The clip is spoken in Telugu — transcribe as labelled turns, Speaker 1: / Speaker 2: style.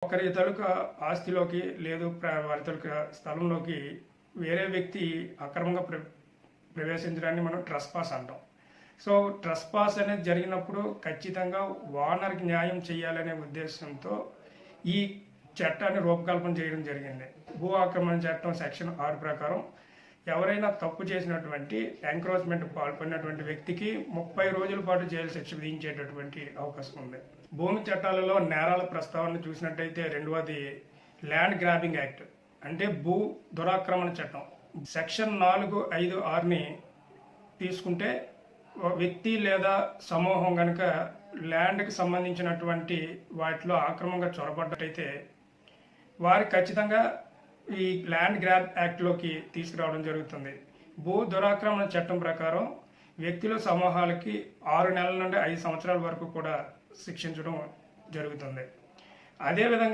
Speaker 1: ఒకరి తాలూకా ఆస్తిలోకి లేదు వారి తాలూకా స్థలంలోకి వేరే వ్యక్తి అక్రమంగా ప్రవేశించడాన్ని మనం ట్రెస్పాస్ అంటాం. సో ట్రెస్పాస్ అనేది జరిగినప్పుడు ఖచ్చితంగా ఓనర్కి న్యాయం చేయాలనే ఉద్దేశంతో ఈ చట్టాన్ని రూపకల్పన చేయడం జరిగింది. భూ ఆక్రమణ చట్టం సెక్షన్ 6 ప్రకారం ఎవరైనా తప్పు చేసినటువంటి ఎంక్రోచ్మెంట్ పాల్పడినటువంటి వ్యక్తికి 30 రోజుల పాటు జైలు శిక్ష విధించేటటువంటి అవకాశం ఉంది. భూమి చట్టాలలో నేరాల ప్రస్తావన చూసినట్టయితే రెండవది ల్యాండ్ గ్రాబింగ్ యాక్ట్, అంటే భూ దురాక్రమణ చట్టం సెక్షన్ 4, 5, 6ని తీసుకుంటే వ్యక్తి లేదా సమూహం కనుక ల్యాండ్కి సంబంధించినటువంటి వాటిలో ఆక్రమంగా చొరబడ్డట్టయితే వారి ఖచ్చితంగా ఈ ల్యాండ్ గ్రాబ్ యాక్ట్లోకి తీసుకురావడం జరుగుతుంది. భూ దురాక్రమణ చట్టం ప్రకారం వ్యక్తుల సమూహాలకి 6 నెలల నుండి 5 సంవత్సరాల వరకు కూడా శిక్షించడం జరుగుతుంది. అదేవిధంగా